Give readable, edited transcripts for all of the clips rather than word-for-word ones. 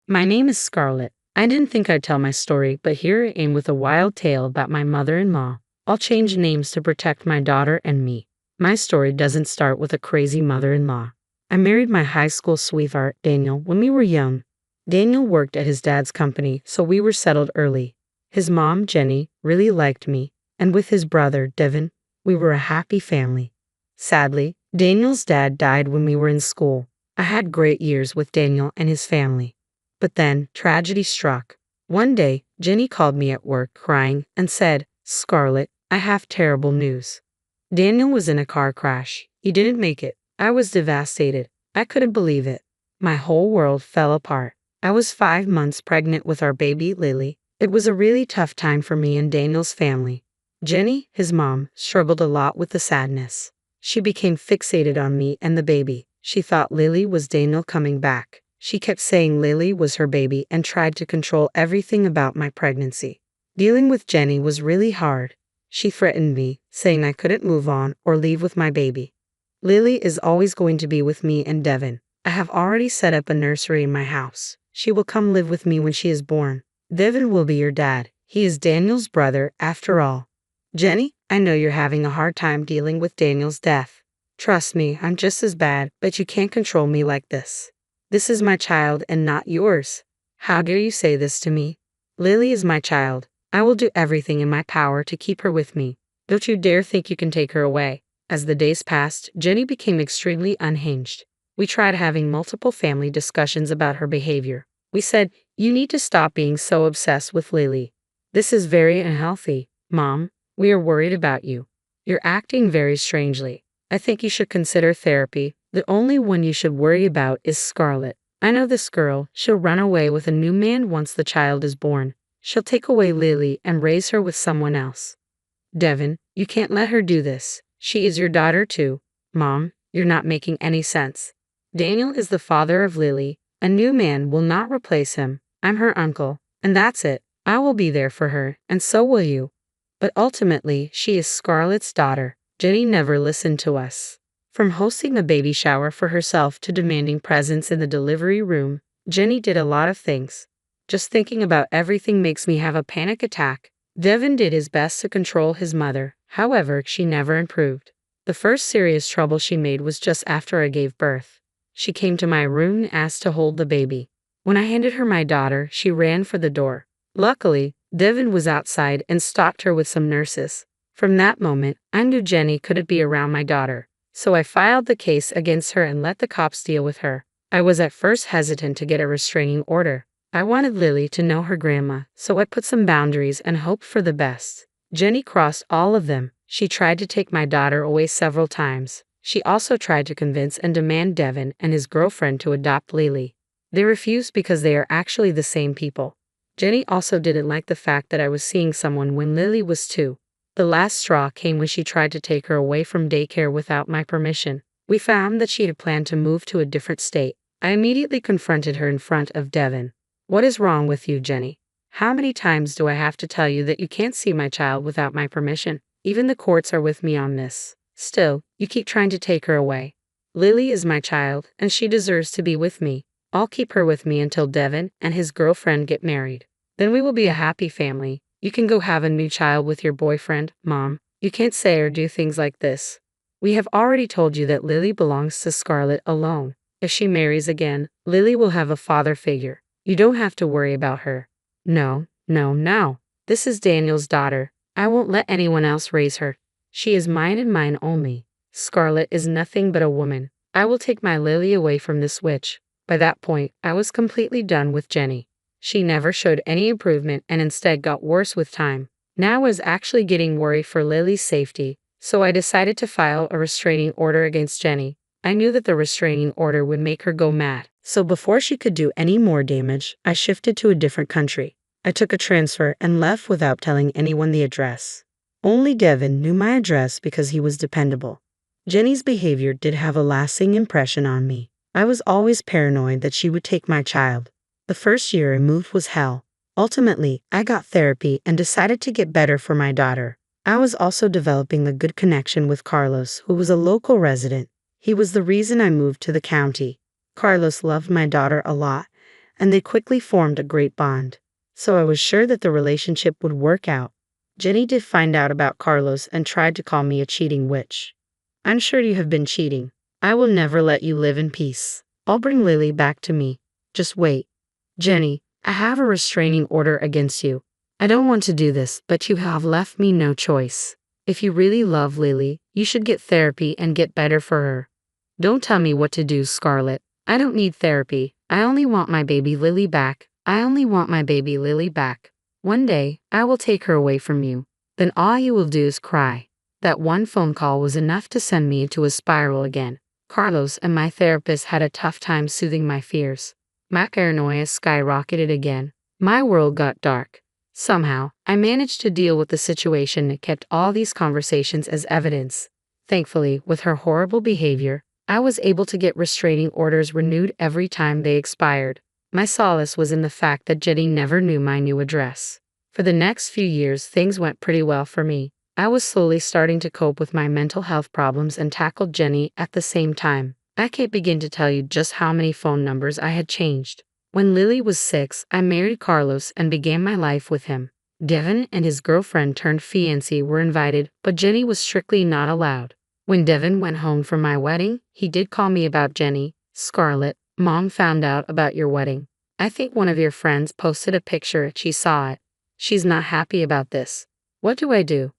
My name is Scarlett. I didn't think I'd tell my story, but here I am with a wild tale about my mother-in-law. I'll change names to protect my daughter and me. My story doesn't start with a crazy mother-in-law. I married my high school sweetheart, Daniel, when we were young. Daniel worked at his dad's company, so we were settled early. His mom, Jenny, really liked me, and with his brother, Devin, we were a happy family. Sadly, Daniel's dad died when we were in school. I had great years with Daniel and his family. But then, tragedy struck. One day, Jenny called me at work crying and said, "Scarlett, I have terrible news. Daniel was in a car crash. He didn't make it." I was devastated. I couldn't believe it. My whole world fell apart. I was 5 months pregnant with our baby, Lily. It was a really tough time for me and Daniel's family. Jenny, his mom, struggled a lot with the sadness. She became fixated on me and the baby. She thought Lily was Daniel coming back. She kept saying Lily was her baby and tried to control everything about my pregnancy. Dealing with Jenny was really hard. She threatened me, saying I couldn't move on or leave with my baby. Lily is always going to be with me and Devin. I have already set up a nursery in my house. She will come live with me when she is born. Devin will be your dad. He is Daniel's brother, after all. Jenny, I know you're having a hard time dealing with Daniel's death. Trust me, I'm just as bad, but you can't control me like this. This is my child and not yours. How dare you say this to me? Lily is my child. I will do everything in my power to keep her with me. Don't you dare think you can take her away. As the days passed, Jenny became extremely unhinged. We tried having multiple family discussions about her behavior. We said, "You need to stop being so obsessed with Lily. This is very unhealthy. Mom, we are worried about you. You're acting very strangely. I think you should consider therapy. The only one you should worry about is Scarlett. I know this girl. She'll run away with a new man once the child is born. She'll take away Lily and raise her with someone else. Devin, you can't let her do this. She is your daughter too." Mom, you're not making any sense. Daniel is the father of Lily. A new man will not replace him. I'm her uncle, and that's it. I will be there for her, and so will you. But ultimately, she is Scarlett's daughter. Jenny never listened to us. From hosting a baby shower for herself to demanding presents in the delivery room, Jenny did a lot of things. Just thinking about everything makes me have a panic attack. Devin did his best to control his mother. However, she never improved. The first serious trouble she made was just after I gave birth. She came to my room and asked to hold the baby. When I handed her my daughter, she ran for the door. Luckily, Devin was outside and stopped her with some nurses. From that moment, I knew Jenny couldn't be around my daughter. So I filed the case against her and let the cops deal with her. I was at first hesitant to get a restraining order. I wanted Lily to know her grandma, so I put some boundaries and hoped for the best. Jenny crossed all of them. She tried to take my daughter away several times. She also tried to convince and demand Devin and his girlfriend to adopt Lily. They refused because they are actually the same people. Jenny also didn't like the fact that I was seeing someone when Lily was 2. The last straw came when she tried to take her away from daycare without my permission. We found that she had planned to move to a different state. I immediately confronted her in front of Devin. "What is wrong with you, Jenny? How many times do I have to tell you that you can't see my child without my permission? Even the courts are with me on this. Still, you keep trying to take her away. Lily is my child, and she deserves to be with me. I'll keep her with me until Devin and his girlfriend get married. Then we will be a happy family. You can go have a new child with your boyfriend, Mom. You can't say or do things like this. We have already told you that Lily belongs to Scarlett alone. If she marries again, Lily will have a father figure. You don't have to worry about her." No. This is Daniel's daughter. I won't let anyone else raise her. She is mine and mine only. Scarlett is nothing but a woman. I will take my Lily away from this witch. By that point, I was completely done with Jenny. She never showed any improvement and instead got worse with time. Now I was actually getting worried for Lily's safety, so I decided to file a restraining order against Jenny. I knew that the restraining order would make her go mad. So before she could do any more damage, I shifted to a different country. I took a transfer and left without telling anyone the address. Only Devin knew my address because he was dependable. Jenny's behavior did have a lasting impression on me. I was always paranoid that she would take my child. The first year I moved was hell. Ultimately, I got therapy and decided to get better for my daughter. I was also developing a good connection with Carlos, who was a local resident. He was the reason I moved to the county. Carlos loved my daughter a lot. and they quickly formed a great bond. So I was sure that the relationship would work out. Jenny did find out about Carlos and tried to call me a cheating witch. I'm sure you have been cheating. I will never let you live in peace. I'll bring Lily back to me. Just wait. Jenny, I have a restraining order against you. I don't want to do this, but you have left me no choice. If you really love Lily, you should get therapy and get better for her. Don't tell me what to do, Scarlett. I don't need therapy. I only want my baby Lily back. I only want my baby Lily back. One day, I will take her away from you. Then all you will do is cry. That one phone call was enough to send me into a spiral again. Carlos and my therapist had a tough time soothing my fears. My paranoia skyrocketed again. My world got dark. Somehow, I managed to deal with the situation and kept all these conversations as evidence. Thankfully, with her horrible behavior, I was able to get restraining orders renewed every time they expired. My solace was in the fact that Jenny never knew my new address. For the next few years, things went pretty well for me. I was slowly starting to cope with my mental health problems and tackled Jenny at the same time. I can't begin to tell you just how many phone numbers I had changed. When Lily was 6, I married Carlos and began my life with him. Devin and his girlfriend turned fiancé were invited, but Jenny was strictly not allowed. When Devin went home from my wedding, he did call me about Jenny. Scarlett, Mom found out about your wedding. I think one of your friends posted a picture. She saw it. She's not happy about this. What do I do?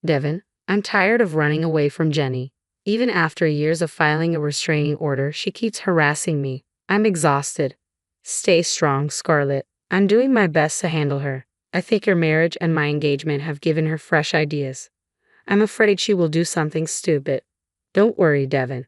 Devin, I'm tired of running away from Jenny. Even after years of filing a restraining order, she keeps harassing me. I'm exhausted. Stay strong, Scarlett. I'm doing my best to handle her. I think your marriage and my engagement have given her fresh ideas. I'm afraid she will do something stupid. Don't worry, Devin.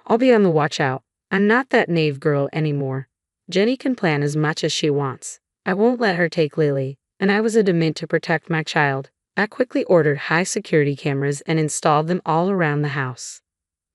I'll be on the watch out. I'm not that naive girl anymore. Jenny can plan as much as she wants. I won't let her take Lily, and I was adamant to protect my child. I quickly ordered high-security cameras and installed them all around the house.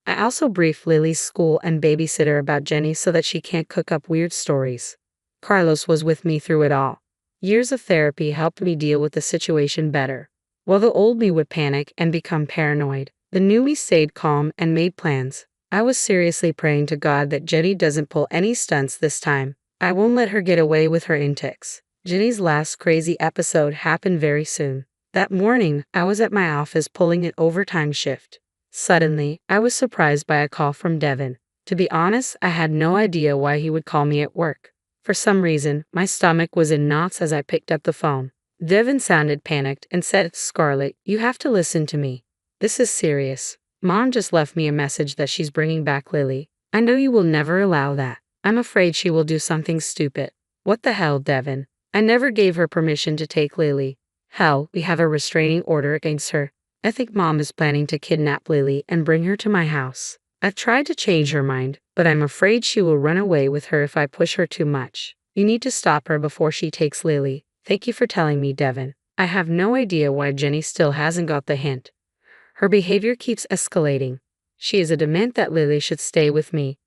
I also briefed Lily's school and babysitter about Jenny so that she can't cook up weird stories. Carlos was with me through it all. Years of therapy helped me deal with the situation better. While the old me would panic and become paranoid, the new me stayed calm and made plans. I was seriously praying to God that Jenny doesn't pull any stunts this time. I won't let her get away with her antics. Jenny's last crazy episode happened very soon. That morning, I was at my office pulling an overtime shift. Suddenly, I was surprised by a call from Devin. To be honest, I had no idea why he would call me at work. For some reason, my stomach was in knots as I picked up the phone. Devin sounded panicked and said, Scarlett, you have to listen to me. This is serious. Mom just left me a message that she's bringing back Lily. I know you will never allow that. I'm afraid she will do something stupid. What the hell, Devin? I never gave her permission to take Lily. Hell, we have a restraining order against her. I think Mom is planning to kidnap Lily and bring her to my house. I've tried to change her mind, but I'm afraid she will run away with her if I push her too much. You need to stop her before she takes Lily. Thank you for telling me, Devin. I have no idea why Jenny still hasn't got the hint. Her behavior keeps escalating. She is adamant that Lily should stay with me.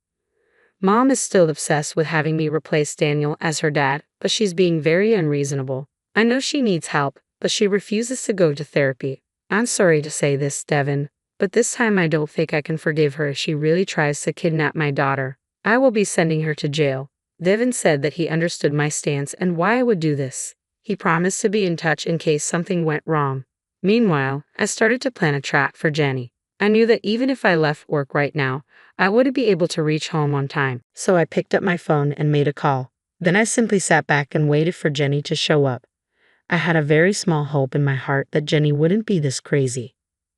Mom is still obsessed with having me replace Daniel as her dad, but she's being very unreasonable. I know she needs help, but she refuses to go to therapy. I'm sorry to say this, Devin, but this time I don't think I can forgive her if she really tries to kidnap my daughter. I will be sending her to jail. Devin said that he understood my stance and why I would do this. He promised to be in touch in case something went wrong. Meanwhile, I started to plan a trap for Jenny. I knew that even if I left work right now, I wouldn't be able to reach home on time. So I picked up my phone and made a call. Then I simply sat back and waited for Jenny to show up. I had a very small hope in my heart that Jenny wouldn't be this crazy.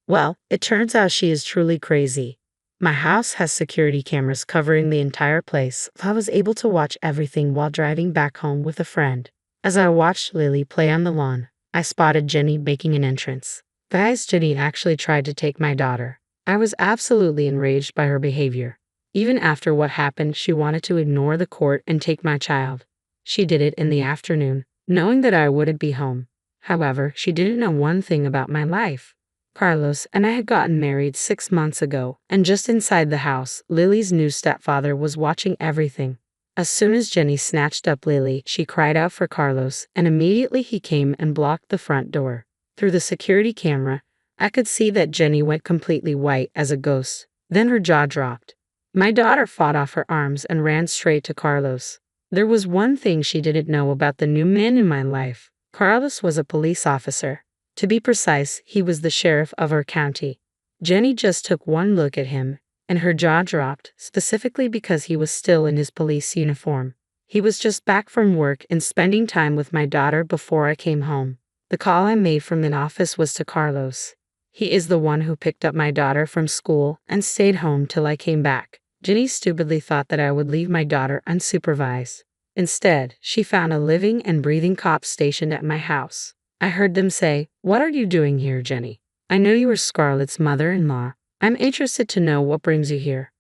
Well, it turns out she is truly crazy. My house has security cameras covering the entire place. I was able to watch everything while driving back home with a friend. As I watched Lily play on the lawn, I spotted Jenny making an entrance. Guys, Jenny actually tried to take my daughter. I was absolutely enraged by her behavior. Even after what happened, she wanted to ignore the court and take my child. She did it in the afternoon, knowing that I wouldn't be home. However, she didn't know one thing about my life. Carlos and I had gotten married 6 months ago, and just inside the house, Lily's new stepfather was watching everything. As soon as Jenny snatched up Lily, she cried out for Carlos, and immediately he came and blocked the front door. Through the security camera, I could see that Jenny went completely white as a ghost. Then her jaw dropped. My daughter fought off her arms and ran straight to Carlos. There was one thing she didn't know about the new man in my life. Carlos was a police officer. To be precise, he was the sheriff of our county. Jenny just took one look at him, and her jaw dropped, specifically because he was still in his police uniform. He was just back from work and spending time with my daughter before I came home. The call I made from the office was to Carlos. He is the one who picked up my daughter from school and stayed home till I came back. Jenny stupidly thought that I would leave my daughter unsupervised. Instead, she found a living and breathing cop stationed at my house. I heard them say, "What are you doing here, Jenny? I know you are Scarlett's mother-in-law. I'm interested to know what brings you here."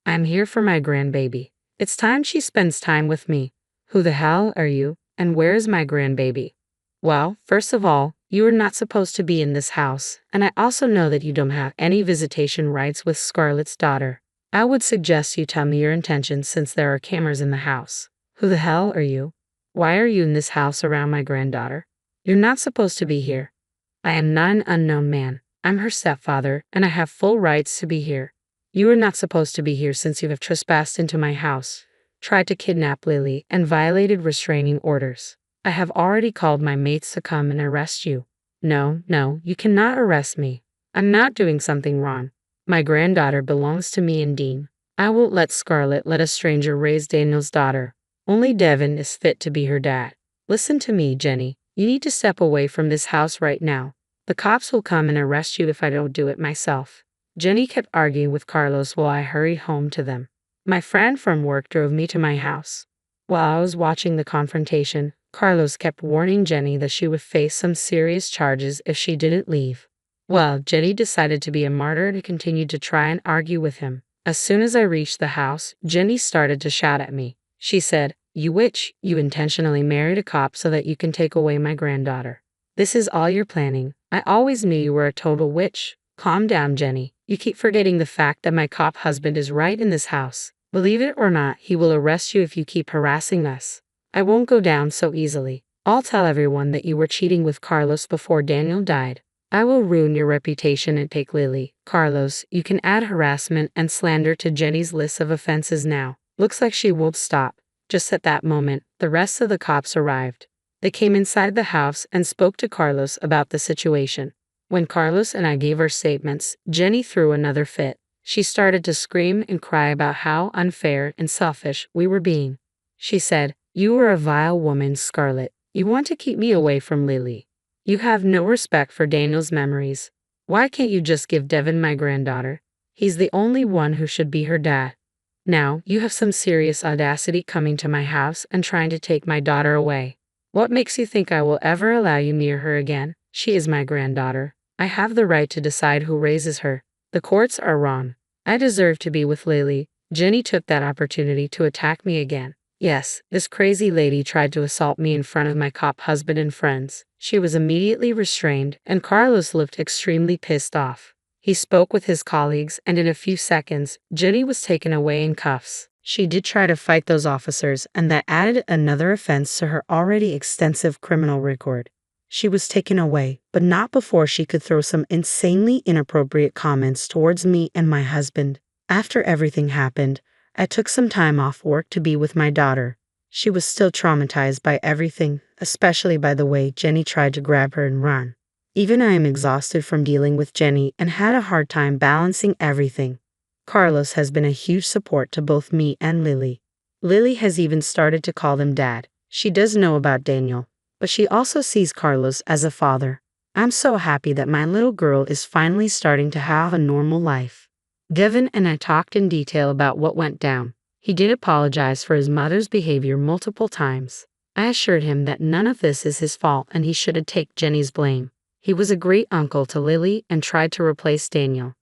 "I'm here for my grandbaby. It's time she spends time with me." "Who the hell are you, and where is my grandbaby?" "Well, first of all, you are not supposed to be in this house, and I also know that you don't have any visitation rights with Scarlett's daughter. I would suggest you tell me your intentions since there are cameras in the house." "Who the hell are you? Why are you in this house around my granddaughter? You're not supposed to be here." "I am not an unknown man. I'm her stepfather, and I have full rights to be here." "You are not supposed to be here since you have trespassed into my house, tried to kidnap Lily, and violated restraining orders. I have already called my mates to come and arrest you." No, you cannot arrest me. I'm not doing something wrong. My granddaughter belongs to me and Dean. I won't let Scarlett let a stranger raise Daniel's daughter. Only Devin is fit to be her dad. Listen to me, Jenny. You need to step away from this house right now. The cops will come and arrest you if I don't do it myself. Jenny kept arguing with Carlos while I hurried home to them. My friend from work drove me to my house. While I was watching the confrontation, Carlos kept warning Jenny that she would face some serious charges if she didn't leave. Well, Jenny decided to be a martyr and continued to try and argue with him. As soon as I reached the house, Jenny started to shout at me. She said, "You witch, you intentionally married a cop so that you can take away my granddaughter. This is all you're planning. I always knew you were a total witch." "Calm down, Jenny. You keep forgetting the fact that my cop husband is right in this house. Believe it or not, he will arrest you if you keep harassing us. I won't go down so easily. I'll tell everyone that you were cheating with Carlos before Daniel died. I will ruin your reputation and take Lily." "Carlos, you can add harassment and slander to Jenny's list of offenses now. Looks like she won't stop." Just at that moment, the rest of the cops arrived. They came inside the house and spoke to Carlos about the situation. When Carlos and I gave our statements, Jenny threw another fit. She started to scream and cry about how unfair and selfish we were being. She said, "You are a vile woman, Scarlett. You want to keep me away from Lily. You have no respect for Daniel's memories. Why can't you just give Devin my granddaughter? He's the only one who should be her dad. Now, you have some serious audacity coming to my house and trying to take my daughter away. What makes you think I will ever allow you near her again? She is my granddaughter. I have the right to decide who raises her. The courts are wrong. I deserve to be with Lily." Jenny took that opportunity to attack me again. Yes, this crazy lady tried to assault me in front of my cop husband and friends. She was immediately restrained, and Carlos looked extremely pissed off. He spoke with his colleagues, and in a few seconds, Jenny was taken away in cuffs. She did try to fight those officers, and that added another offense to her already extensive criminal record. She was taken away, but not before she could throw some insanely inappropriate comments towards me and my husband. After everything happened, I took some time off work to be with my daughter. She was still traumatized by everything, especially by the way Jenny tried to grab her and run. Even I am exhausted from dealing with Jenny and had a hard time balancing everything. Carlos has been a huge support to both me and Lily. Lily has even started to call him Dad. She does know about Daniel, but she also sees Carlos as a father. I'm so happy that my little girl is finally starting to have a normal life. Devin and I talked in detail about what went down. He did apologize for his mother's behavior multiple times. I assured him that none of this is his fault and he shouldn't take Jenny's blame. He was a great uncle to Lily and tried to replace Daniel.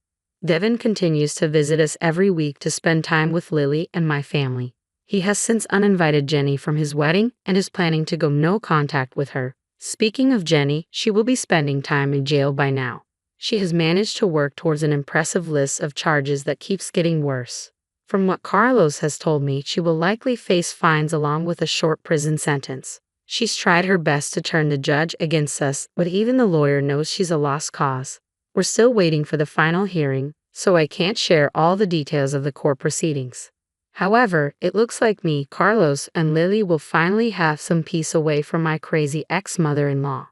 Devin continues to visit us every week to spend time with Lily and my family. He has since uninvited Jenny from his wedding and is planning to go no contact with her. Speaking of Jenny, she will be spending time in jail by now. She has managed to work towards an impressive list of charges that keeps getting worse. From what Carlos has told me, she will likely face fines along with a short prison sentence. She's tried her best to turn the judge against us, but even the lawyer knows she's a lost cause. We're still waiting for the final hearing, so I can't share all the details of the court proceedings. However, it looks like me, Carlos, and Lily will finally have some peace away from my crazy ex-mother-in-law.